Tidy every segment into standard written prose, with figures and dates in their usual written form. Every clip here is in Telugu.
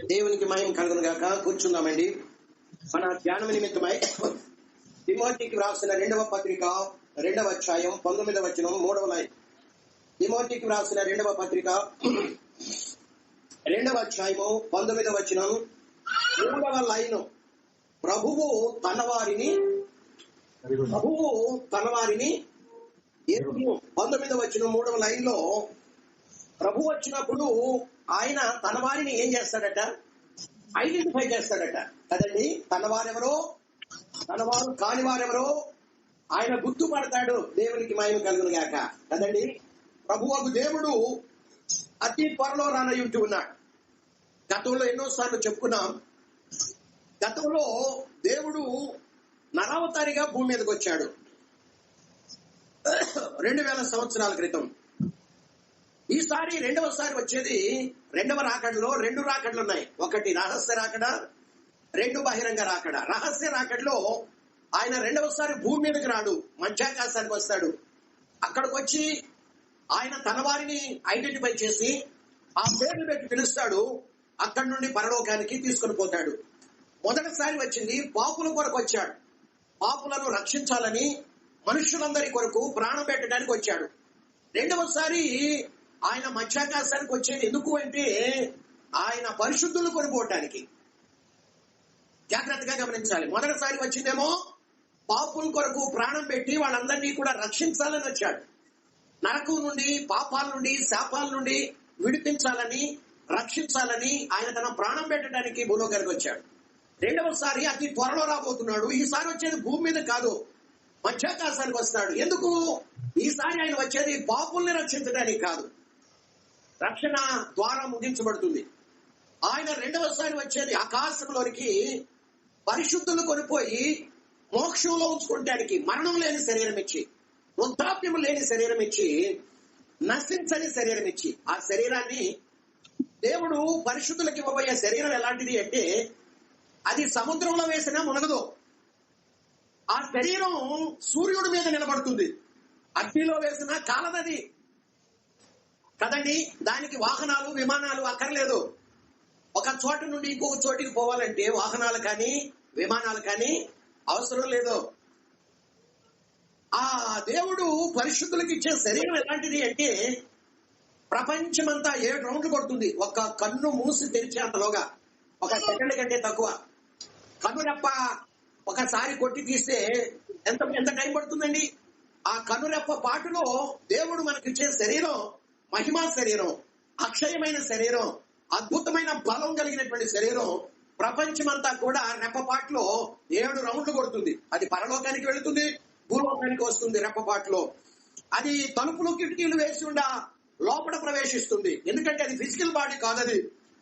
దేవునికి మహిమ కలుగును గాక. కూర్చుందామండి. మన ధ్యానం నిమిత్తమై తిమోతికి వ్రాసిన 2వ పత్రిక 2వ అధ్యాయం 19వ వచనం 3వ లైన్. తిమోతికి వ్రాసిన 2వ పత్రిక 2వ అధ్యాయము 19వ వచనం 3వ లైన్. ప్రభువు తనవారిని 19వ వచనం 3వ లైన్ లో ప్రభు వచ్చినప్పుడు ఆయన తన వారిని ఏం చేస్తాడట? ఐడెంటిఫై చేస్తాడట కదండి. తనవారెవరో, తనవారు కాని వారెవరో ఆయన గుర్తుపడతాడు. దేవునికి మహిమ కలుగును గాక కదండి. ప్రభువుకు దేవుడు అతి త్వరలో రానయ్యుంటూ ఉన్నాడు. గతంలో ఎన్నోసార్లు చెప్పుకున్నాం. గతంలో దేవుడు నరావతారిగా భూమి మీదకి వచ్చాడు 2000 సంవత్సరాల క్రితం. ఈసారి రెండవసారి వచ్చేది రెండవ రాకడలో 2 రాకడలు ఉన్నాయి. ఒకటి రహస్య రాకడ, 2 బహిరంగ రాకడ. రహస్య రాకడలో ఆయన రెండవసారి భూమి మీదకి రాడు, మధ్యాకాశానికి వస్తాడు. అక్కడికి వచ్చి ఆయన తన వారిని ఐడెంటిఫై చేసి ఆ పేర్లు పెట్టి పిలుస్తాడు. అక్కడి నుండి పరలోకానికి తీసుకొని పోతాడు. మొదటిసారి వచ్చింది పాపుల కొరకు వచ్చాడు. పాపులను రక్షించాలని, మనుషులందరి కొరకు ప్రాణం పెట్టడానికి వచ్చాడు. రెండవసారి ఆయన మధ్యాకాశానికి వచ్చేది ఎందుకు అంటే ఆయన పరిశుద్ధులు కొనుక్కోవటానికి. జాగ్రత్తగా గమనించాలి. మొదటిసారి వచ్చిందేమో పాపుల కొరకు ప్రాణం పెట్టి వాళ్ళందరినీ కూడా రక్షించాలని వచ్చాడు. నరకం నుండి, పాపాల నుండి, శాపాల నుండి విడిపించాలని, రక్షించాలని ఆయన తన ప్రాణం పెట్టడానికి భూలోకానికి వచ్చాడు. రెండవసారి అతి త్వరలో రాబోతున్నాడు. ఈసారి వచ్చేది భూమి మీద కాదు, మధ్యాకాశానికి వస్తాడు. ఎందుకు? ఈసారి ఆయన వచ్చేది పాపుల్ని రక్షించడానికి కాదు, రక్షణ ద్వారా ముగించబడుతుంది. ఆయన రెండవసారి వచ్చేది ఆకాశంలోనికి పరిశుద్ధులు కొనిపోయి మోక్షంలో ఉంచుకోవడానికి, మరణం లేని శరీరం ఇచ్చి, వృద్ధాప్యం లేని శరీరం ఇచ్చి, నశించని శరీరం ఇచ్చి, ఆ శరీరాన్ని దేవుడు పరిశుద్ధులకు ఇవ్వబోయే శరీరం ఎలాంటిది అంటే అది సముద్రంలో వేసినా మునగదు. ఆ శరీరం సూర్యుడి మీద నిలబడుతుంది. అగ్నిలో వేసినా కాలదది కదండి. దానికి వాహనాలు, విమానాలు అక్కర్లేదు. ఒక చోటు నుండి ఇంకొక చోటికి పోవాలంటే వాహనాలు కానీ విమానాలు కానీ అవసరం లేదు. ఆ దేవుడు పరిశుద్ధులకు ఇచ్చే శరీరం ఎలాంటిది అంటే ప్రపంచమంతా 7 రౌండ్లు కొడుతుంది. ఒక కన్ను మూసి తెరిచేంతలోగా, ఒక సెకండ్ కంటే తక్కువ. కన్నురెప్ప ఒకసారి కొట్టి తీస్తే ఎంత టైం పడుతుందండి? ఆ కన్నురెప్ప పాటులో దేవుడు మనకిచ్చే శరీరం మహిమా శరీరం, అక్షయమైన శరీరం, అద్భుతమైన బలం కలిగినటువంటి శరీరం. ప్రపంచమంతా కూడా రెప్పపాట్లో 7 రౌండ్లు కొడుతుంది. అది పరలోకానికి వెళుతుంది, భూలోకానికి వస్తుంది. రెప్పపాట్లో అది తలుపులు కిటికీలు వేసి ఉండ లోపల ప్రవేశిస్తుంది. ఎందుకంటే అది ఫిజికల్ బాడీ కాదు, అది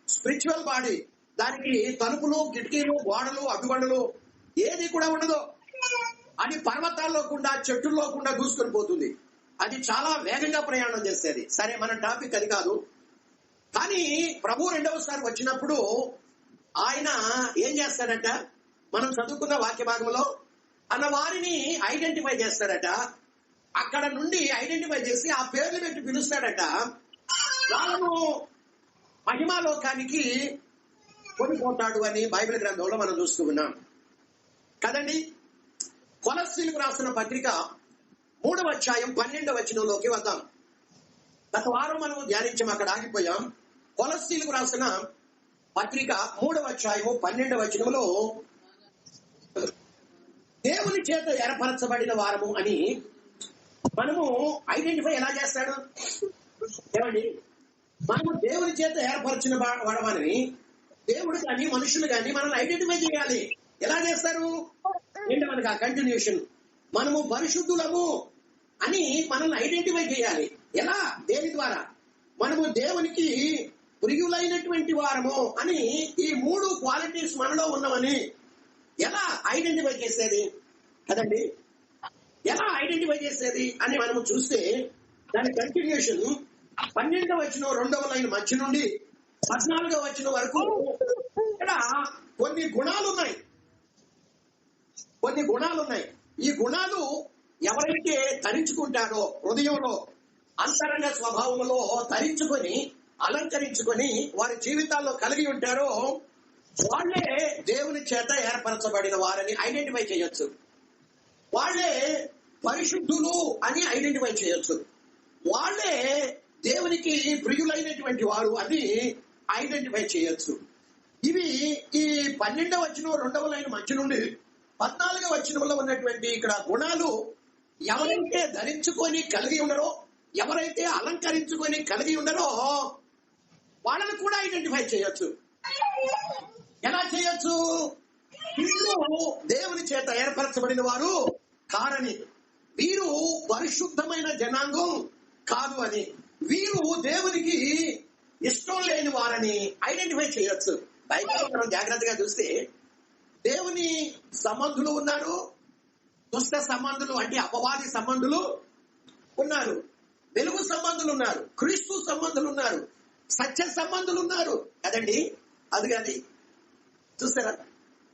స్పిరిచువల్ బాడీ. దానికి తలుపులు, కిటికీలు, గోడలు, అడ్డుగోడలు ఏది కూడా ఉండదు. అది పర్వతాల్లో కూడా, చెట్టుల్లో కూడా దూసుకొని పోతుంది. అది చాలా వేగంగా ప్రయాణం చేసేది. సరే, మన టాపిక్ అది కాదు. కానీ ప్రభు రెండవసారి వచ్చినప్పుడు ఆయన ఏం చేస్తాడట? మనం చదువుకున్న వాక్య భాగంలో అన్న వారిని ఐడెంటిఫై చేస్తాడట. అక్కడ నుండి ఐడెంటిఫై చేసి ఆ పేర్లు పెట్టి పిలుస్తాడట. వాళ్ళను మహిమాలోకానికి కొనిపోతాడు అని బైబిల్ గ్రంథంలో మనం చూస్తూ ఉన్నాం కదండి. కొలస్సీలకు రాసిన పత్రిక 3వ అధ్యాయం 12వ వచనంలోకి వద్దాం. గత వారం మనం ధ్యానించాం, అక్కడ ఆగిపోయాం. కొలస్సీలకు రాసిన పత్రిక 3వ అధ్యాయము 12వ వచనంలో దేవుని చేత ఏర్పరచబడిన వారము అని మనము ఐడెంటిఫై ఎలా చేస్తాడు? ఏమండి, మనము దేవుని చేత ఏర్పరచిన వాడమని దేవుడు కానీ మనుషులు కానీ మనల్ని ఐడెంటిఫై చేయాలి. ఎలా చేస్తారు అంటే మనకు ఆ కంటిన్యూషన్, మనము పరిశుద్ధులము అని మనల్ని ఐడెంటిఫై చేయాలి. ఎలా? దేని ద్వారా? మనము దేవునికి ప్రియులైనటువంటి వారము అని ఈ 3 క్వాలిటీస్ మనలో ఉన్నవని ఎలా ఐడెంటిఫై చేసేది కదండి? ఎలా ఐడెంటిఫై చేసేది అని మనము చూస్తే దాని కంటిన్యూషన్ 12వ వచనం 2వ లైన్ మధ్య నుండి 14వ వచనం వరకు ఇక్కడ కొన్ని గుణాలు ఉన్నాయి. ఈ గుణాలు ఎవరైతే ధరించుకుంటాడో, హృదయంలో అంతరంగ స్వభావంలో ధరించుకొని అలంకరించుకొని వారి జీవితాల్లో కలిగి ఉంటారో వాళ్ళే దేవుని చేత ఏర్పరచబడిన వారని ఐడెంటిఫై చేయొచ్చు. వాళ్ళే పరిశుద్ధులు అని ఐడెంటిఫై చేయొచ్చు. వాళ్ళే దేవునికి ప్రియులైనటువంటి వారు అని ఐడెంటిఫై చేయొచ్చు. ఇవి ఈ 12వ వచనం 2వ లైన్ మధ్య నుండి 14వ వచనంలో ఉన్నటువంటి ఇక్కడ గుణాలు ఎవరైతే ధరించుకొని కలిగి ఉన్నారో, ఎవరైతే అలంకరించుకొని కలిగి ఉన్నారో వాళ్ళని కూడా ఐడెంటిఫై చేయొచ్చు. ఎలా చేయొచ్చు? వీరు దేవుని చేత ఏర్పరచబడిన వారు కారని, వీరు పరిశుద్ధమైన జనాంగం కాదు అని, వీరు దేవునికి ఇష్టం లేని వారని ఐడెంటిఫై చేయొచ్చు. బైబిల్ మనం జాగ్రత్తగా చూస్తే దేవుని సంబంధులు ఉన్నారు, దుష్ట సంబంధులు అంటే అపవాది సంబంధులు ఉన్నారు, వెలుగు సంబంధులు ఉన్నారు, క్రీస్తు సంబంధులు ఉన్నారు, సత్య సంబంధులు ఉన్నారు కదండి. అది చూస్తారా?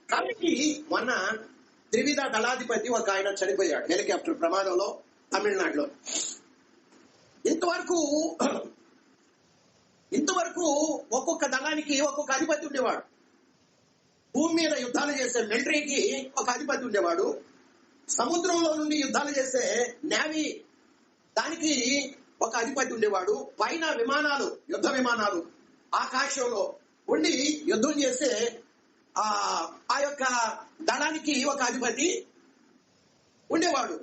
కాబట్టి మొన్న త్రివిధ దళాధిపతి ఒక ఆయన చనిపోయాడు హెలికాప్టర్ ప్రమాదంలో తమిళనాడులో. ఇంతవరకు ఒక్కొక్క దళానికి ఒక్కొక్క అధిపతి ఉండేవాడు. భూమి మీద యుద్ధాలు చేసే మిలిటరీకి ఒక అధిపతి ఉండేవాడు. సముద్రంలో నుండి యుద్ధాలు చేసే నేవీ దానికి ఒక అధిపతి ఉండేవాడు. పైన విమానాలు, యుద్ధ విమానాలు ఆకాశంలో ఉండి యుద్ధం చేసే ఆ యొక్క దళానికి ఒక అధిపతి ఉండేవాడు.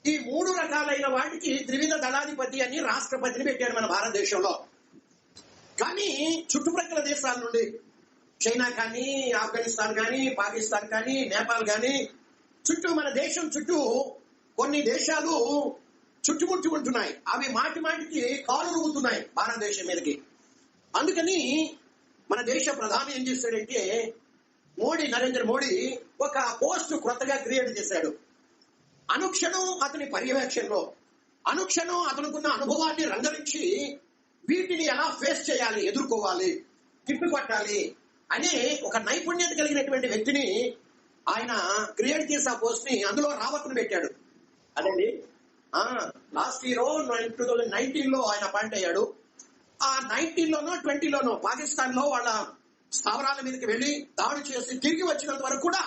ఈ 3 రకాలైన వాటికి త్రివిధ దళాధిపతి అని రాష్ట్రపతిని పెట్టారు మన భారతదేశంలో. కానీ చుట్టుప్రక్కల దేశాల నుండి చైనా కానీ, ఆఫ్ఘనిస్తాన్ కానీ, పాకిస్తాన్ కానీ, నేపాల్ కానీ చుట్టూ మన దేశం చుట్టూ కొన్ని దేశాలు చుట్టుముట్టి ఉంటున్నాయి. అవి మాటికి కాలు రుగుతున్నాయి భారతదేశం మీదకి. అందుకని మన దేశ ప్రధాని ఏం చేశాడంటే నరేంద్ర మోడీ ఒక పోస్ట్ కొత్తగా క్రియేట్ చేశాడు. అనుక్షణం అతని పర్యవేక్షణలో, అనుక్షణం అతనుకున్న అనుభవాన్ని రంగరించి వీటిని ఎలా ఫేస్ చేయాలి, ఎదుర్కోవాలి, తిప్పికొట్టాలి అనే ఒక నైపుణ్యత కలిగినటువంటి వ్యక్తిని ఆయన క్రియేట్ చేసి ఆ పోస్ట్ ని అందులో రావత్ను పెట్టాడు. అదండి లాస్ట్ ఇయర్ 2019లో ఆయన అపాయింట్ అయ్యాడు. ఆ 19లోనో 20లోనో పాకిస్తాన్ లో వాళ్ళ స్థావరాల మీదకి వెళ్లి దాడి చేసి తిరిగి వచ్చినంత వరకు కూడా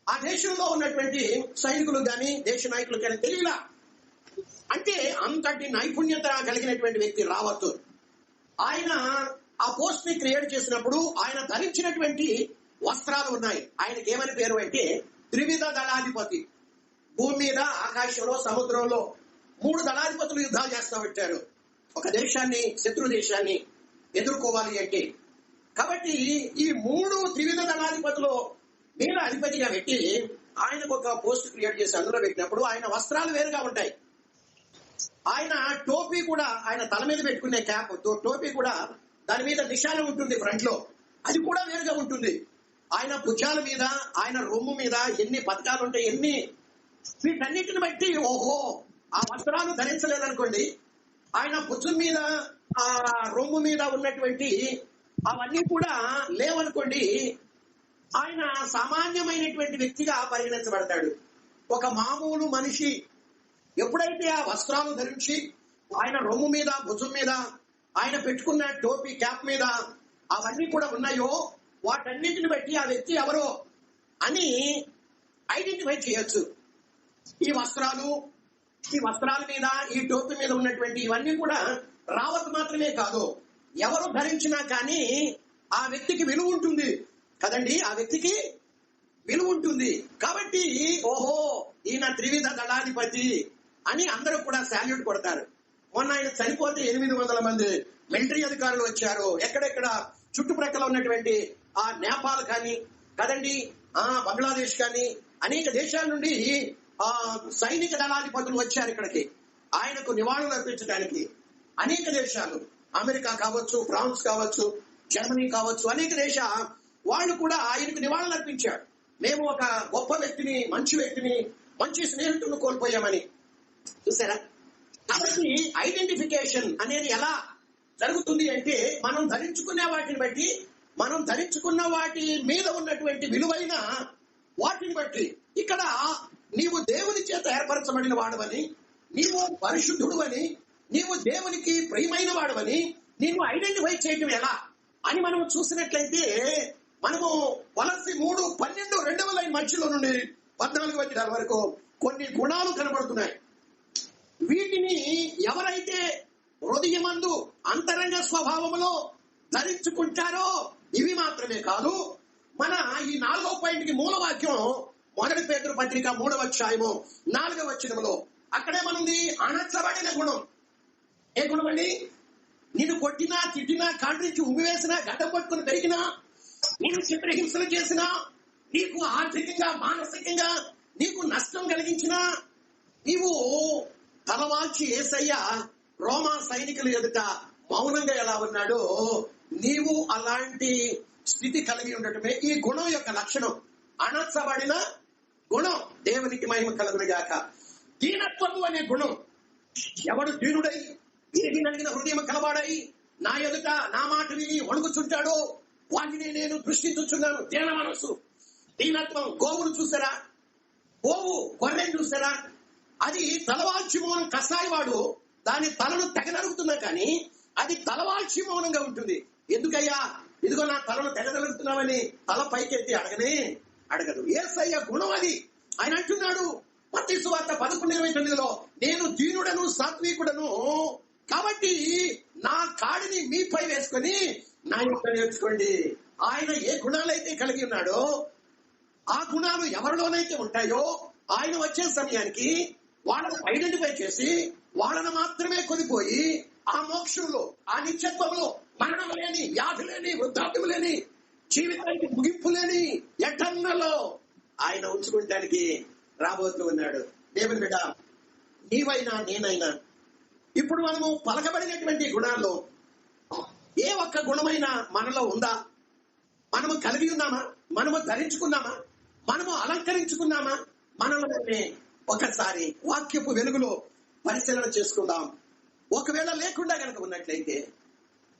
ఆ దేశంలో ఉన్నటువంటి సైనికులు గాని, దేశ నాయకులు కానీ తెలియలా. అంటే అంతటి నైపుణ్యత కలిగినటువంటి వ్యక్తి రావత్. ఆయన ఆ పోస్ట్ ని క్రియేట్ చేసినప్పుడు ఆయన ధరించినటువంటి వస్త్రాలు ఉన్నాయి. ఆయనకి ఏమని పేరు అంటే త్రివిధ దళాధిపతి. భూమి మీద, ఆకాశంలో, సముద్రంలో 3 దళాధిపతులు యుద్ధాలు చేస్తా పెట్టారు ఒక దేశాన్ని, శత్రు దేశాన్ని ఎదుర్కోవాలి అంటే. కాబట్టి ఈ 3 త్రివిధ దళాధిపతులు మీద అధిపతిగా పెట్టి ఆయనకు ఒక పోస్ట్ క్రియేట్ చేసి అందులో పెట్టినప్పుడు ఆయన వస్త్రాలు వేరుగా ఉంటాయి. ఆయన టోపీ కూడా, ఆయన తల మీద పెట్టుకునే క్యాప్ టోపీ కూడా దాని మీద నిశానం ఉంటుంది ఫ్రంట్ లో, అది కూడా వేరుగా ఉంటుంది. ఆయన భుజాల మీద, ఆయన రొమ్ము మీద ఎన్ని పథకాలు ఉంటాయి, ఎన్ని, వీటన్నిటిని బట్టి ఓహో ఆ వస్త్రాలు ధరించలేదనుకోండి, ఆయన భుజం మీద, ఆ రొమ్ము మీద ఉన్నటువంటి అవన్నీ కూడా లేవనుకోండి, ఆయన సామాన్యమైనటువంటి వ్యక్తిగా పరిగణించబడతాడు. ఒక మామూలు మనిషి ఎప్పుడైతే ఆ వస్త్రాలు ధరించి ఆయన రొమ్ము మీద, భుజం మీద, ఆయన పెట్టుకున్న టోపీ క్యాప్ మీద అవన్నీ కూడా ఉన్నాయో వాటన్నిటిని బట్టి ఆ వ్యక్తి ఎవరో అని ఐడెంటిఫై చేయొచ్చు. ఈ వస్త్రాల మీద, ఈ టోపీ మీద ఉన్నటువంటి ఇవన్నీ కూడా రావత్ మాత్రమే కాదు, ఎవరు ధరించినా కానీ ఆ వ్యక్తికి విలువ ఉంటుంది కదండి. ఆ వ్యక్తికి విలువ ఉంటుంది. కాబట్టి ఓహో ఈయన త్రివిధ దళాధిపతి అని అందరూ కూడా శాల్యూట్ కొడతారు. మొన్న ఆయన చనిపోతే 800 మంది మిలిటరీ అధికారులు వచ్చారు. ఎక్కడెక్కడ చుట్టుప్రక్కల ఉన్నటువంటి ఆ నేపాల్ కానీ కదండి, బంగ్లాదేశ్ కానీ అనేక దేశాల నుండి సైనిక దళాధిపతులు వచ్చారు ఇక్కడికి ఆయనకు నివాళులు అర్పించడానికి. అనేక దేశాలు, అమెరికా కావచ్చు, ఫ్రాన్స్ కావచ్చు, జర్మనీ కావచ్చు, అనేక దేశ వాళ్ళు కూడా ఆయనకు నివాళులు అర్పించారు. మేము ఒక గొప్ప వ్యక్తిని, మంచి వ్యక్తిని, మంచి స్నేహితులను కోల్పోయామని. చూసారా? కాబట్టి ఐడెంటిఫికేషన్ అనేది ఎలా జరుగుతుంది అంటే మనం ధరించుకునే వాటిని బట్టి, మనం ధరించుకున్న వాటి మీద ఉన్నటువంటి విలువైన వాటిని బట్టి. ఇక్కడ నీవు దేవుని చేత ఏర్పరచబడిన వాడవని, నీవు పరిశుద్ధుడు అని, నీవు దేవునికి ప్రియమైన వాడవని, నిన్ను ఐడెంటిఫై చేయటం ఎలా అని మనం చూసినట్లయితే మనము కొలస్సీ 3:12 రెండవ లైన్ మధ్యలో నుండి 14 వచనాల వరకు కొన్ని గుణాలు కనబడుతున్నాయి. వీటిని ఎవరైతే హృదయమందు అంతరంగ స్వభావములో ధరించుకుంటారో ఇవి మాత్రమే కాదు, మన ఈ 4వ పాయింట్కి మూలవాక్యం 1 పేతురు పత్రిక 3వ అధ్యాయము 4వ వచనములో అక్కడేమనుంది? అణచబడిన గుణం. ఏ గుణం అండి? నిన్ను కొట్టినా, తిట్టినా, కాండ్రించి ఉమ్మివేసినా, గడ్డం పట్టుకుని పెరిగినా, నేను చిత్రహింసలు చేసినా, నీకు ఆర్థికంగా మానసికంగా నీకు నష్టం కలిగించినా, నీవు తలవాల్చి యేసయ్య రోమా సైనికుల ఎదుట మౌనంగా ఎలా ఉన్నాడో నీవు అలాంటి స్థితి కలిగి ఉండటమే ఈ గుణం యొక్క లక్షణం. అణచబడిన గుణం. దేవునికి మహిమ కలుగును గాక. దీనత్వము అనే గుణం. ఎవడు దీనుడై తిరిగి నలిగిన హృదయం కలవాడై నా ఎదుట నా మాట విని వణుకుచుంటాడో వాటిని నేను దృష్టించుచున్నాను. దీన మనసు, దీనత్వం. గోవును చూసారా? గోవు గొర్రెను చూసారా? అది తలవాల్చి మౌనం. కసాయివాడు దాని తలను తెగ నరుగుతున్నా కానీ అది తలవాల్చి మౌనంగా ఉంటుంది. ఎందుకయ్యా? ఇదిగో నా తలను తెగ నరుగుతున్నామని తల పైకెత్తి అడగదు. యేసయ్య గుణం అది. ఆయన అంటున్నాడు మత్తయి సువార్త 11:29 నేను దీనుడను సాత్వికుడను కాబట్టి నా కాడిని మీపై వేసుకొని నా యొక్క నేర్చుకోండి. ఆయన ఏ గుణాలైతే కలిగి ఉన్నాడో ఆ గుణాలు ఎవరిలోనైతే ఉంటాయో ఆయన వచ్చే సమయానికి వాళ్ళను ఐడెంటిఫై చేసి వాళ్ళను మాత్రమే కొనిపోయి ఆ మోక్షంలో, ఆ నిత్యత్వంలో, మరణం లేని, వ్యాధి లేని, వృద్ధాప్యం లేని, జీవితానికి ముగింపు లేని ఎటర్నలో ఆయన ఉంచుకుంటానికి రాబోతూ ఉన్నాడు. దేవుని బిడ్డ, నీవైనా నేనైనా ఇప్పుడు మనము పలకబడినటువంటి గుణాల్లో ఏ ఒక్క గుణమైనా మనలో ఉందా? మనము కలిగి ఉన్నామా? మనము ధరించుకున్నామా? మనము అలంకరించుకున్నామా? మనలోనే ఒకసారి వాక్యపు వెలుగులో పరిశీలన చేసుకుందాం. ఒకవేళ లేకుండా కనుక ఉన్నట్లయితే,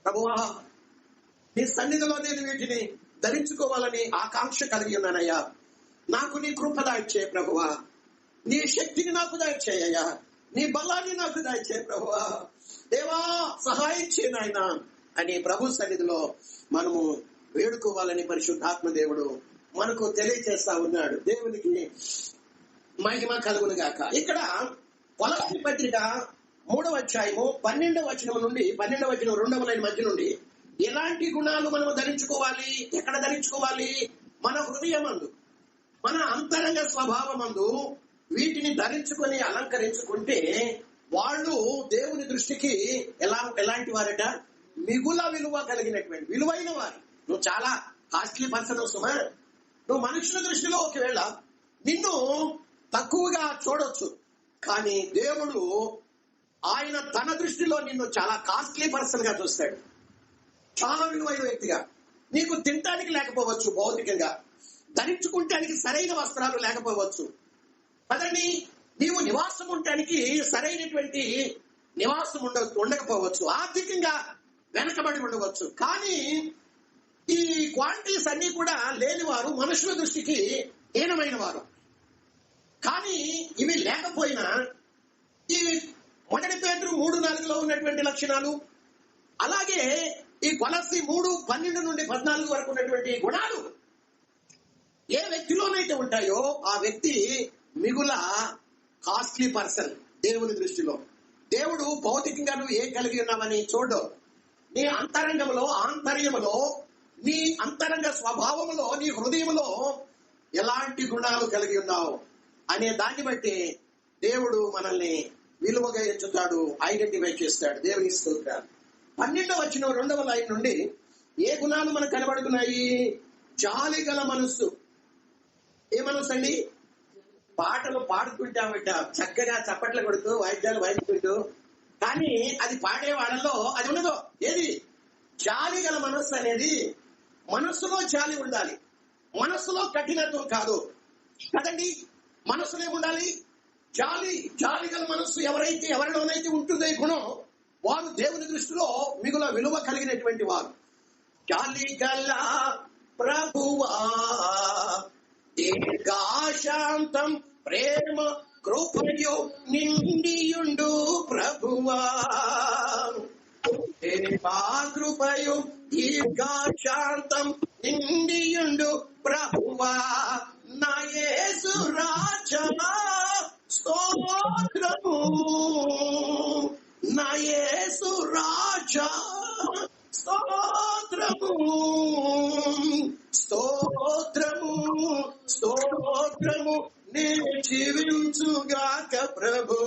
ప్రభువా నీ సన్నిధిలో నేను వీటిని ధరించుకోవాలని ఆకాంక్ష కలిగి ఉన్నానయ్యా. నాకు నీ కృప దాయిచ్చే ప్రభువా, నీ శక్తిని నాకు దాయిచ్చేయ్యా, నీ బలాన్ని నాకు దాయిచ్చే ప్రభువా, దేవా సహాయం చేయనాయన అని ప్రభు సన్నిధిలో మనము వేడుకోవాలని పరిశుద్ధాత్మ దేవుడు మనకు తెలియచేస్తా ఉన్నాడు. దేవునికి మహిమ కలుగును గాక. ఇక్కడ కొలస్సీ పత్రిక 3వ అధ్యాయము 12వ వచనం నుండి 12వ వచనం 2వ లైన్ మధ్య నుండి ఎలాంటి గుణాలు మనము ధరించుకోవాలి? ఎక్కడ ధరించుకోవాలి? మన హృదయమందు, మన అంతరంగ స్వభావమందు వీటిని ధరించుకొని అలంకరించుకుంటే వాళ్ళు దేవుని దృష్టికి ఎలాంటి వారట? మిగుల విలువ కలిగినటువంటి విలువైన వారు. నువ్వు చాలా కాస్ట్లీ పర్సన్ సుమా. నువ్వు మనుషుల దృష్టిలో ఒకవేళ నిన్ను తక్కువగా చూడొచ్చు, కానీ దేవుడు ఆయన తన దృష్టిలో నిన్ను చాలా కాస్ట్లీ పర్సన్ గా చూస్తాడు. చాలా విలువైన వ్యక్తిగా. నీకు తినటానికి లేకపోవచ్చు, భౌతికంగా ధరించుకుంటానికి సరైన వస్త్రాలు లేకపోవచ్చు కదండి, నీవు నివాసం ఉండటానికి సరైనటువంటి నివాసం ఉండకపోవచ్చు, ఆర్థికంగా వెనకబడి ఉండవచ్చు. కానీ ఈ క్వాలిటీస్ అన్ని కూడా లేనివారు మనుషుల దృష్టికి హీనమైన వారు. కానీ ఇవి లేకపోయినా ఈ 1 పేతురు 3:4 ఉన్నటువంటి లక్షణాలు, అలాగే ఈ కొలస్సీ 3:12 నుండి 14 వరకు ఉన్నటువంటి గుణాలు ఏ వ్యక్తిలోనైతే ఉంటాయో ఆ వ్యక్తి మిగుల కాస్ట్లీ పర్సన్ దేవుని దృష్టిలో. దేవుడు భౌతికంగా నువ్వు ఏం కలిగి ఉన్నావని చూడు. నీ అంతరంగంలో, ఆంతర్యములో, నీ అంతరంగ స్వభావములో, నీ హృదయంలో ఎలాంటి గుణాలు కలిగి ఉన్నావు అనే దాన్ని బట్టి దేవుడు మనల్ని విలువగా ఎంచుతాడు, ఐడెంటిఫై చేస్తాడు. దేవుని స్తోత్రం. 12వ వచనం 2వ లైన్ నుండి ఏ గుణాలు మనకు కనబడుతున్నాయి? జాలి గల మనస్సు. ఏ మనస్సు అండి? పాటలు పాడుకుంటామట, చక్కగా చప్పట్లు కొడుతూ వాయిద్యాలు వాయించుకుంటూ, కానీ అది పాడే వాళ్ళలో అది ఉండదు. ఏది? జాలి గల మనస్సు అనేది. మనస్సులో జాలి ఉండాలి, మనస్సులో కఠినత్వం కాదు కదండి. మనస్సులో ఏముండాలి? జాలి గల మనస్సు ఎవరిలోనైతే ఉంటుందో ఈ గుణం, వారు దేవుని దృష్టిలో మిగుల విలువ కలిగినటువంటి వారు. జాలి గల ప్రభువా, దీర్ఘశాంతం ప్రేమ కృపయు నిండియుండు ప్రభువా. కృపయు దీర్ఘశాంతం నిండియుండు ప్రభువా నా యేసు రాజా స్తోత్రము, నా యేసు రాజా స్తోత్రము, స్తోత్రము, స్తోత్రము నే జీవించుగాక ప్రభు,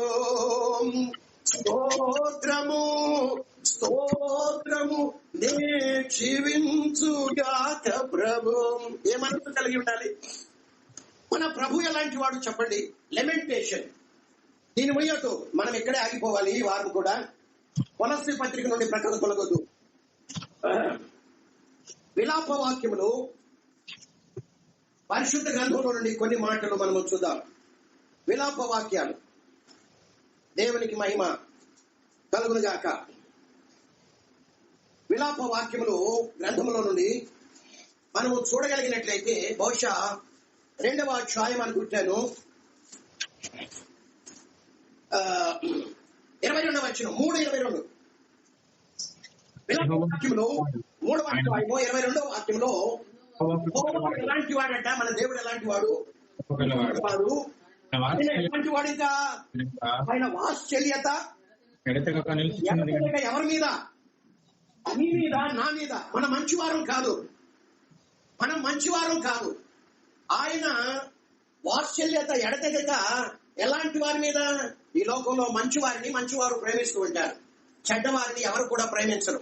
స్తోత్రము, స్తోత్రము నే జీవించుగాక ప్రభు. ఏ మనసు కలిగి ఉండాలి? మన ప్రభు ఎలాంటి వాడు చెప్పండి? లెమెంటేషన్. దీని ముయ్యతో మనం ఇక్కడే ఆగిపోవాలి. ఈ వారం కూడా కొలస్సీ పత్రిక నుండి ప్రక్కన తొలగొద్దు. విలాప వాక్యములు పరిశుద్ధ గ్రంథంలో నుండి కొన్ని మాటలు మనము చూద్దాం. విలాప వాక్యాలు. దేవునికి మహిమ కలుగును గాక. విలాప వాక్యములు గ్రంథములో నుండి మనము చూడగలిగినట్లయితే బహుశా 2వ అధ్యాయం అనుకుంటాను, 22వ వచనం, 3:22. విలాప వాక్యములు 3వ అధ్యాయము 22వ వాక్యంలో ఎలాంటి వాడంట? మన దేవుడు ఎలాంటి వాడు? ఎలాంటి వాడు? ఇంకా ఆయన వాత్సల్యత ఎవరి మీద? నీ మీద, నా మీద. మనం మంచివారం కాదు, మనం మంచివారం కాదు. ఆయన వాత్సల్యత ఎడతెగక ఎలాంటి వారి మీద? ఈ లోకంలో మంచివారిని మంచివారు ప్రేమిస్తూ ఉంటారు, చెడ్డవారిని ఎవరు కూడా ప్రేమించరు.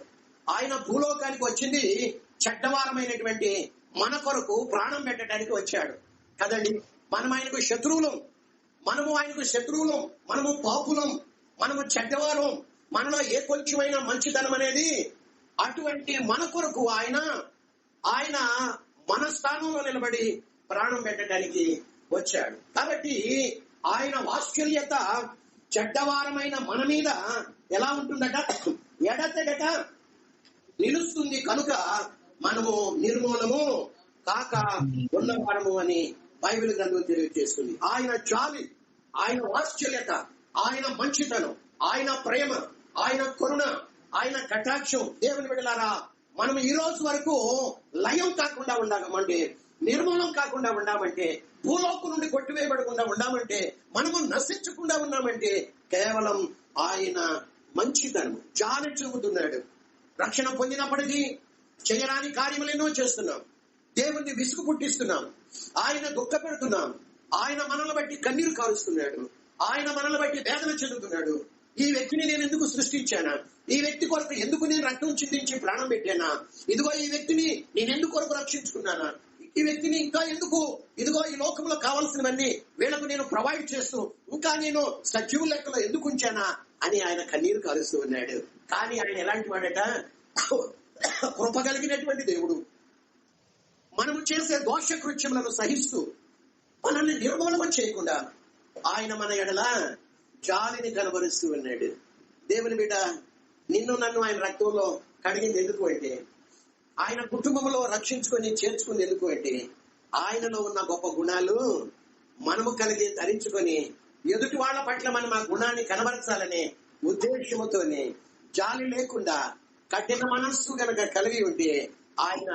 ఆయన భూలోకానికి వచ్చింది చెడ్డవారమైనటువంటి మన కొరకు ప్రాణం పెట్టడానికి వచ్చాడు కదండి. మనం ఆయనకు శత్రువులం, మనము ఆయనకు శత్రువులం, మనము పాపులం, మనము చెడ్డవారం, మనలో ఏ కొంచెమైనా మంచితనం అనేది అటువంటి మన కొరకు ఆయన మన స్థానంలో నిలబడి ప్రాణం పెట్టడానికి వచ్చాడు. కాబట్టి ఆయన వాత్సల్యత చెడ్డవారమైన మన మీద ఎలా ఉంటుందట? ఎడతెగక నిలుస్తుంది కనుక మనము నిర్మూలము కాక ఉన్నవారము అని బైబిల్ గ్రంథం తెలియజేస్తుంది. ఆయన జాలి, ఆయన వాత్సల్యత, ఆయన మంచితనం, ఆయన ప్రేమ, ఆయన కరుణ, ఆయన కటాక్షం. దేవుని బిడ్డలారా, మనం ఈ రోజు వరకు లయం కాకుండా ఉండామంటే, నిర్మూలం కాకుండా ఉండామంటే, భూలోకం నుండి కొట్టివేయబడకుండా ఉండామంటే, మనము నశించకుండా ఉన్నామంటే కేవలం ఆయన మంచితనం. జాలి చూపుతున్నాడు. రక్షణ పొందినప్పటికీ చేయరాని కార్యములెన్నో చేస్తున్నాం, దేవుణ్ణి విసుగు పుట్టిస్తున్నాం, ఆయన దుఃఖ పెడుతున్నాం, ఆయన మనల్ని బట్టి కన్నీరు కారుస్తున్నాడు, ఆయన మనల్ని బట్టి వేదన చెందుతున్నాడు. ఈ వ్యక్తిని నేను ఎందుకు సృష్టించానా? ఈ వ్యక్తి కొరకు ఎందుకు నేను రక్తం చిందించి ప్రాణం పెట్టానా? ఇదిగో ఈ వ్యక్తిని నేను ఎందుకు కొరకు రక్షించుకున్నానా? ఈ వ్యక్తిని ఇంకా ఎందుకు, ఇదిగో ఈ లోకంలో కావాల్సినవన్నీ వీళ్ళకు నేను ప్రొవైడ్ చేస్తూ ఇంకా నేను సజీవు లెక్కలో ఎందుకు ఉంచానా అని ఆయన కన్నీరు కారుస్తూ ఉన్నాడు. కానీ ఆయన ఎలాంటి వాడట? కృప కలిగినటువంటి దేవుడు. మనము చేసే దోష కృత్యములను సహిస్తూ మనల్ని నిర్మూలన చేయకుండా ఆయన మన ఎడల జాలిని కనబరుస్తూ ఉన్నాడు. దేవుని బిడ్డ, నిన్ను నన్ను ఆయన రక్తంలో కడిగింది ఎందుకు అంటే, ఆయన కుటుంబంలో రక్షించుకొని చేర్చుకుని ఎందుకు అంటే, ఆయనలో ఉన్న గొప్ప గుణాలు మనము కలిగి ధరించుకొని ఎదుటి వాళ్ళ పట్ల మనం ఆ గుణాన్ని కనబరచాలనే ఉద్దేశంతోనే, జాలి లేకుండా కఠిన మనస్సు గనక కలిగి ఉంటే ఆయన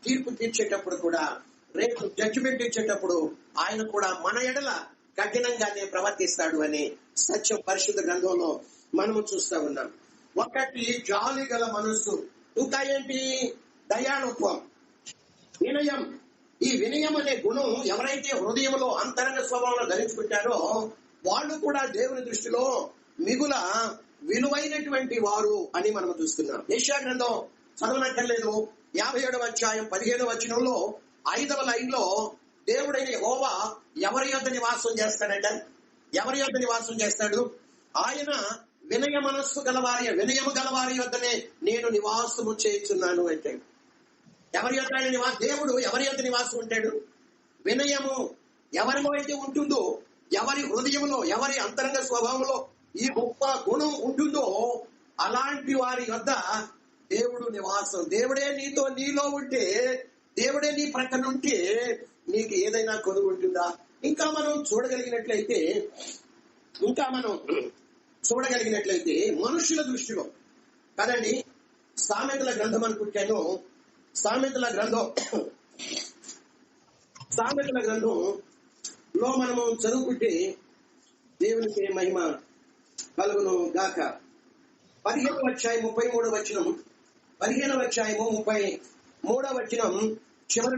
తీర్పు తీర్చేటప్పుడు కూడా, రేపు జడ్జిమెంట్ ఇచ్చేటప్పుడు ఆయన కూడా మన ఎడల కఠినంగానే ప్రవర్తిస్తాడు అని సత్యం పరిశుద్ధ గ్రంథంలో మనము చూస్తా ఉన్నాం. ఒకటి జాలి గల మనస్సు, ఇంకా ఏంటి? దయాళుత్వం, వినయం. ఈ వినయం అనే గుణం ఎవరైతే హృదయంలో అంతరంగ స్వభావంలో ధరించుకుంటారో వాళ్ళు కూడా దేవుని దృష్టిలో మిగుల విలువైనటువంటి వారు అని మనం చూస్తున్నాం. యెషయా గ్రంథం చదవనక్కర్లేదు. 57వ అధ్యాయం 15వ వచనంలో 5వ లైన్లో దేవుడైన యెహోవా ఎవరి యొద్ద నివాసం చేస్తాడంట? ఎవరి యొద్ద నివాసం చేస్తాడు? ఆయన వినయము గలవారి యొద్దనే నేను నివాసము చేయుచున్నాను అంటాడు. ఎవరి యొద్ద ఆయన దేవుడు ఎవరి యొద్ద నివాసం ఉంటాడు? వినయము ఎవరిలో అయితే ఉంటుందో, ఎవరి హృదయంలో, ఎవరి అంతరంగ స్వభావంలో ఈ గొప్ప గుణం ఉంటుందో అలాంటి వారి యొద్ద దేవుడు నివాసం. దేవుడే నీలో ఉంటే, దేవుడే నీ ప్రక్కన ఉంటే నీకు ఏదైనా కొనుగోలు ఉంటుందా? ఇంకా మనం చూడగలిగినట్లయితే మనుషుల దృష్టిలో కదండి, సామెతల గ్రంథం అనుకుంటాను. సామెతల గ్రంథంలో మనము చదువుకుంటే దేవునికి మహిమ కలుగును గాక. 15వ అధ్యాయం 33వ వచనం, 15వ అధ్యాయము 33వ వచనం చివరి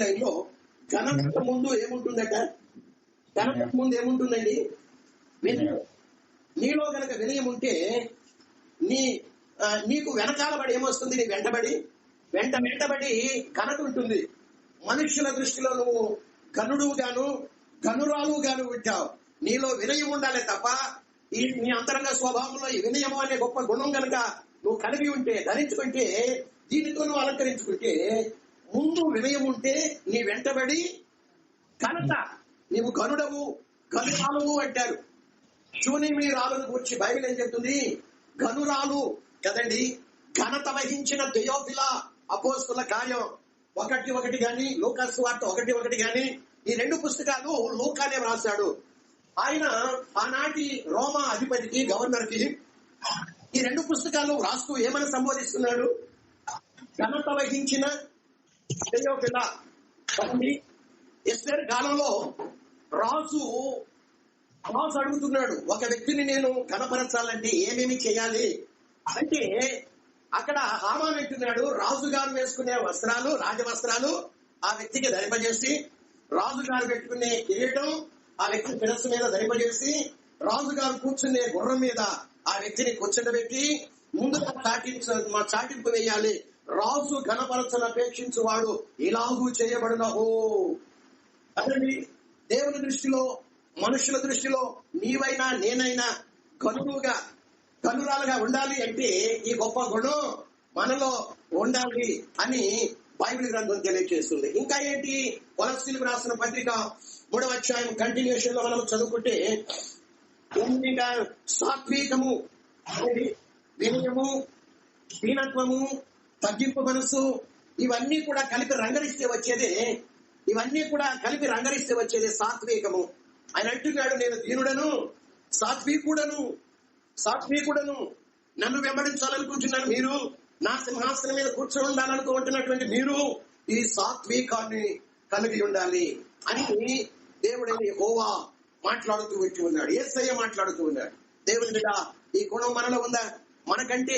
లైన్లో ఘనతకు ముందు ఏముంటుందట? ఘనతకు ముందు ఏముంటుందండి? వినయం. నీలో గనక వినయం ఉంటే నీకు వెనకాల పడి ఏమొస్తుంది? నీ వెంటబడి ఘనత ఉంటుంది. మనుషుల దృష్టిలో నువ్వు గనురాలుగాను ఉంటావు. నీలో వినయం ఉండాలి తప్ప నీ అంతరంగ స్వభావంలో ఈ వినయము అనే గొప్ప గుణం కనుక నువ్వు కలిగి ఉంటే, ధరించుకుంటే, దీనితో నువ్వు అలంకరించుకుంటే, ముందు వినయం ఉంటే నీ వెంటబడి ఘనత. నీవు గనురాలువు అంటారు. శూన్యమీరాలను గురించి బైబిల్ ఏం చెప్తుంది? గనురాలు కదండి. ఘనత వహించిన థెయోఫిల అపోస్తుల కార్యం 1:1 గాని, లూకా సువార్త 1:1 గాని, ఈ 2 పుస్తకాలు లూకానే రాశాడు. ఆయన ఆనాటి రోమా అధిపతికి, గవర్నర్ కి ఈ 2 పుస్తకాలు రాస్తూ ఏమని సంబోధిస్తున్నాడు? ఘనత వహించిన థెయోఫిల. ఎస్తేరు కాలంలో రాజు అడుగుతున్నాడు, ఒక వ్యక్తిని నేను ఘనపరచాలంటే ఏమేమి చేయాలి అంటే, అక్కడ హామాను అంటున్నాడు, రాజుగారు వేసుకునే వస్త్రాలు, రాజవస్త్రాలు ఆ వ్యక్తికి ధరింపజేసి, రాజుగారు పెట్టుకునే కిరీటం ఆ వ్యక్తి శిరస్సు మీద ధరింపజేసి, రాజుగారు కూర్చునే గుర్రం మీద ఆ వ్యక్తిని కూర్చుండబెట్టి ముందుగా చాటింపు వేయాలి. రాజు ఘనపరచను అపేక్షించువాడు ఇలాగూ చేయబడినహో. అదండి దేవుని దృష్టిలో, మనుషుల దృష్టిలో నీవైనా నేనైనా కనురాలుగా ఉండాలి అంటే ఈ గొప్ప గుణం మనలో ఉండాలి అని బైబిల్ గ్రంథం తెలియజేస్తుంది. ఇంకా ఏంటి? కొలస్సీలకు రాసిన పత్రిక 3వ అధ్యాయం కంటిన్యూషన్ లో మనం చదువుకుంటే, సాత్వికము, వినయము, దీనత్వము, తగ్గింపు మనసు, ఇవన్నీ కూడా కలిపి రంగరిస్తే వచ్చేదే సాత్వికము. ఆయన అంటున్నాడు, నేను దీనుడను, సాత్వికుడను, నన్ను వెంబడించాలనుకుంటున్నాను మీరు, నా సింహాసనం మీద కూర్చొని ఉండాలనుకుంటున్నటువంటి మీరు ఈ సాత్వికాన్ని కలిగి ఉండాలి అని దేవుడైన యెహోవా మాట్లాడుతూ వచ్చి ఉన్నాడు. యేసయ్య మాట్లాడుతూ ఉన్నాడు. దేవుని బిడ్డ, ఈ గుణం మనలో ఉందా? మనకంటే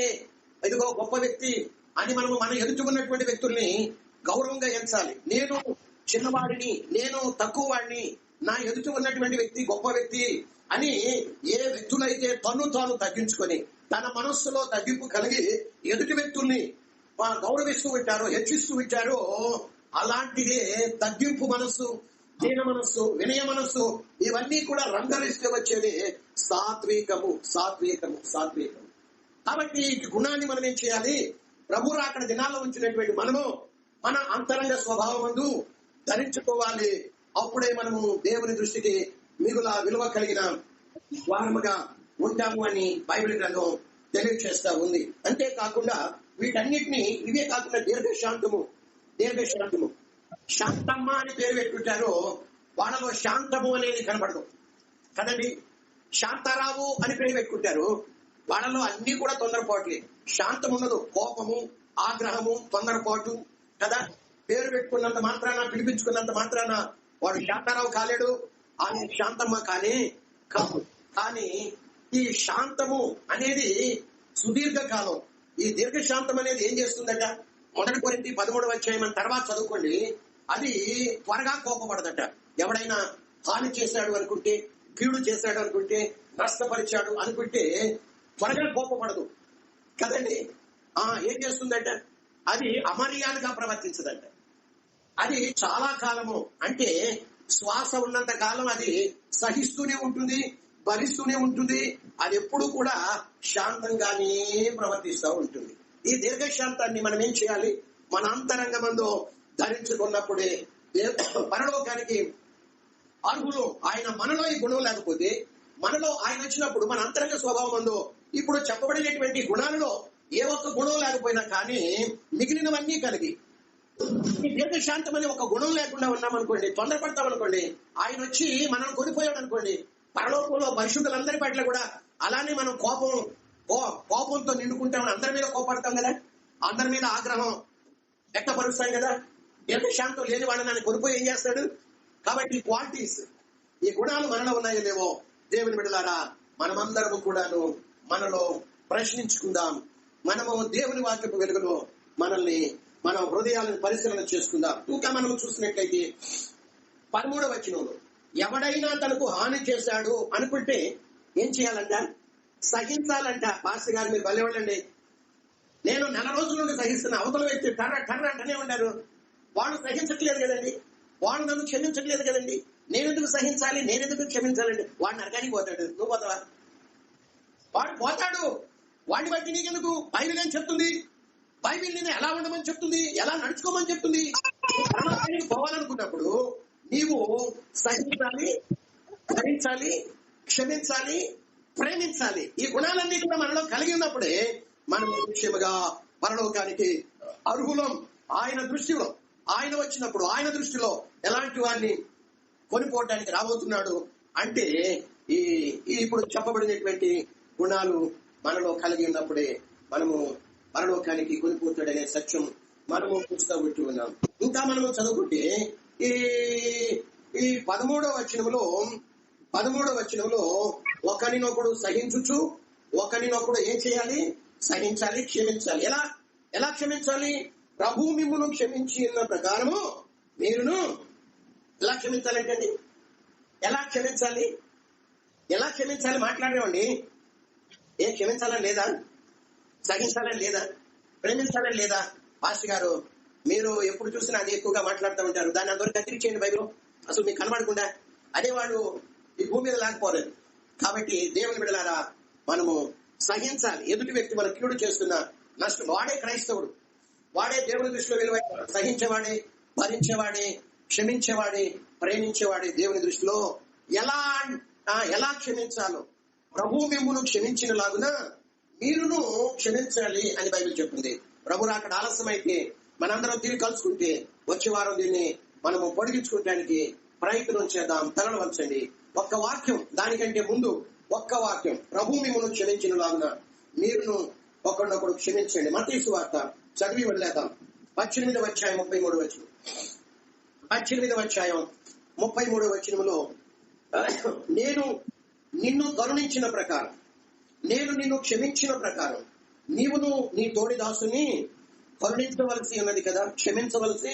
ఇదిగో గొప్ప వ్యక్తి అని మనం ఎదుటి ఉన్నటువంటి వ్యక్తుల్ని గౌరవంగా ఎంచాలి. నేను చిన్నవాడిని, నేను తక్కువ వాడిని, నా ఎదుటి ఉన్నటువంటి వ్యక్తి గొప్ప వ్యక్తి అని ఏ వ్యక్తులైతే తాను తగ్గించుకొని తన మనస్సులో తగ్గింపు కలిగి ఎదుటి వ్యక్తుల్ని గౌరవిస్తూ ఉంటారో, హెచ్చిస్తూ ఉంటారో, అలాంటిదే తగ్గింపు మనస్సు, దీన మనస్సు, వినయ మనస్సు, ఇవన్నీ కూడా రంగరిస్తే వచ్చేది సాత్వికము. కాబట్టి ఈ గుణాన్ని మనం ఏం చేయాలి? ప్రభు రాకడ దినాల్లో ఉంచినటువంటి మనము మన అంతరంగ స్వభావం ముందు ధరించుకోవాలి. అప్పుడే మనము దేవుని దృష్టికి మిగుల విలువ కలిగిన వారముగా ఉంటాము అని బైబిల్ గ్రంథం తెలియజేస్తా ఉంది. అంతేకాకుండా వీటన్నిటిని, ఇవే కాకుండా దీర్ఘశాంతము, శాంతమ్మ అని పేరు పెట్టుకుంటారో వాళ్ళలో శాంతము అనేది కనబడదు కదండి. శాంతారావు అని పేరు పెట్టుకుంటారు, వాళ్ళలో అన్ని కూడా తొందరపాట్లే. శాంతం ఉండదు, కోపము, ఆగ్రహము, తొందరపాటు కదా. పేరు పెట్టుకున్నంత మాత్రాన, పిలిపించుకున్నంత మాత్రాన వాడు శాంతారావు కాలేడు, ఆమె శాంతమ్మ కాదు. కానీ ఈ శాంతము అనేది సుదీర్ఘకాలం. ఈ దీర్ఘశాంతం అనేది ఏం చేస్తుందట? 1 కొరింథీ 13వ అధ్యాయం తర్వాత చదువుకోండి. అది త్వరగా కోపపడదట. ఎవడైనా హాని చేశాడు అనుకుంటే, కీడు చేశాడు అనుకుంటే, నష్టపరిచాడు అనుకుంటే త్వరగా కోపపడదు కదండి. ఏం చేస్తుందట? అది అమర్యాదగా ప్రవర్తించదంట. అది చాలా కాలము, అంటే శ్వాస ఉన్నంత కాలం అది సహిస్తూనే ఉంటుంది, భరిస్తూనే ఉంటుంది. అది ఎప్పుడు కూడా శాంతంగానే ప్రవర్తిస్తూ ఉంటుంది. ఈ దీర్ఘశాంతాన్ని మనం ఏం చేయాలి? మన అంతరంగమందు ధరించుకున్నప్పుడే పరలోకానికి అర్హులు. ఆయన మనలో ఈ గుణం లేకపోతే, మనలో ఆయన వచ్చినప్పుడు మన అంతరంగ స్వభావం అందు ఇప్పుడు చెప్పబడినటువంటి గుణాలలో ఏ ఒక్క గుణం లేకపోయినా కానీ మిగిలినవన్నీ కలిగి, ఈ దీర్ఘశాంతం అనే ఒక గుణం లేకుండా ఉన్నామనుకోండి, తొందరపడతామనుకోండి, ఆయన వచ్చి మనం కొనిపోయాడు అనుకోండి, పరలోకంలో పరిశుద్ధులందరి పట్ల కూడా అలానే మనం కోపం కోపంతో నిండుకుంటాం, అందరి మీద కోపడతాం కదా, అందరి మీద ఆగ్రహం వ్యక్తపరుస్తాం కదా. దీర్ఘశాంతం లేని వాళ్ళని ఆయన కొనిపోయి ఏం చేస్తాడు? కాబట్టి ఈ క్వాలిటీస్, ఈ గుణాలు మనలో ఉన్నాయో లేవో దేవుని బిడ్డలారా మనమందరము కూడాను మనలో ప్రశ్నించుకుందాం. మనము దేవుని వాక్యపు వెలుగులో మన హృదయాలను పరిశీలన చేసుకుందాం. ఇంకా మనం చూసినట్లయితే 13వ వచనంలో ఎవడైనా తనకు హాని చేశాడు అనుకుంటే ఏం చేయాలంట? సహించాలంట. పాస్టర్ గారు మీరు భలేవాళ్ళండి, నేను నెల రోజుల నుండి సహిస్తున్నా, అవతల వ్యక్తి టర్ర అంటనే ఉన్నారు, వాళ్ళు సహించట్లేదు కదండి, వాళ్ళు నన్ను క్షమించట్లేదు కదండి, నేనెందుకు సహించాలి, నేనెందుకు క్షమించాలండి? వాడు నరకానికి పోతాడు, నువ్వు పోతావా? వాడు పోతాడు, వాడిని బట్టి నీకెందుకు? బైబిల్ ఏం చెప్తుంది? బైబిల్ నేను ఎలా ఉండమని చెప్తుంది, ఎలా నడుచుకోమని చెప్తుంది. పరలోకానికి పోవాలనుకున్నప్పుడు నీవు సహించాలి, భరించాలి, క్షమించాలి, ప్రేమించాలి. ఈ గుణాలన్నీ కూడా మనలో కలిగి ఉన్నప్పుడే మనం నిశ్చయముగా పరలోకానికి అర్హులం. ఆయన దృష్టిలో, ఆయన వచ్చినప్పుడు ఆయన దృష్టిలో ఎలాంటి వారిని కొనిపోవటానికి రాబోతున్నాడు అంటే ఇప్పుడు చెప్పబడినటువంటి గుణాలు మనలో కలిగి ఉన్నప్పుడే మనము పరలోకానికి కొనిపోతాడనే సత్యం మనము చూస్తూ ఉన్నాం. ఇంకా మనము చదువుకుంటే ఈ 13వ వచనంలో ఒకరినొకడు సహించుచు ఒకరినొకడు ఏం చేయాలి? సహించాలి, క్షమించాలి. ఎలా క్షమించాలి? ప్రభు మిమ్మును క్షమించిన ప్రకారము మీరును ఎలా క్షమించాలంటండి? ఎలా క్షమించాలి మాట్లాడేవండి. క్షమించాలని లేదా? సహించాలని లేదా? ప్రేమించాలని లేదా? పాస్టర్ గారు మీరు ఎప్పుడు చూసినా అది ఎక్కువగా మాట్లాడుతూ ఉంటారు, దాన్ని అందరూ కత్తిరించేయండి బైబిల్, అసలు మీకు కనబడకుండా. అదే వాడు ఈ భూమి మీద లేకపోలేదు. కాబట్టి దేవుని బిడ్డలారా మనము సహించాలి. ఎదుటి వ్యక్తి మన కీడు చేస్తున్న నష్టం, వాడే క్రైస్తవుడు, వాడే దేవుని దృష్టిలో విలువైన, సహించేవాడే, భరించేవాడే, క్షమించేవాడే, ప్రేమించేవాడే దేవుని దృష్టిలో. ఎలా క్షమించాలో ప్రభు మిమ్మును క్షమించిన లాగున మీరును క్షమించాలి అని బైబిల్ చెప్తుంది. ప్రభు అక్కడ ఆలస్యమైతే మనందరం తిరిగి కలుసుకుంటే వచ్చే వారం దీన్ని మనము పొడిగించుకోవడానికి ప్రయత్నం చేద్దాం. తలలు వంచండి. ఒక్క వాక్యం, దానికంటే ముందు ఒక్క వాక్యం, ప్రభు మిమ్మును క్షమించిన లాగున మీరును ఒకరినొకడు క్షమించండి. మత్తయి సువార్త చదివి వదిలేద్దాం. 18వ అధ్యాయం 33వ వచనం. 18వ అధ్యాయం 33వ వచనంలో నేను నిన్ను కరుణించిన ప్రకారం, నేను నిన్ను క్షమించిన ప్రకారం నీవును నీ తోడి దాసుని కరుణించవలసి ఉన్నది కదా, క్షమించవలసి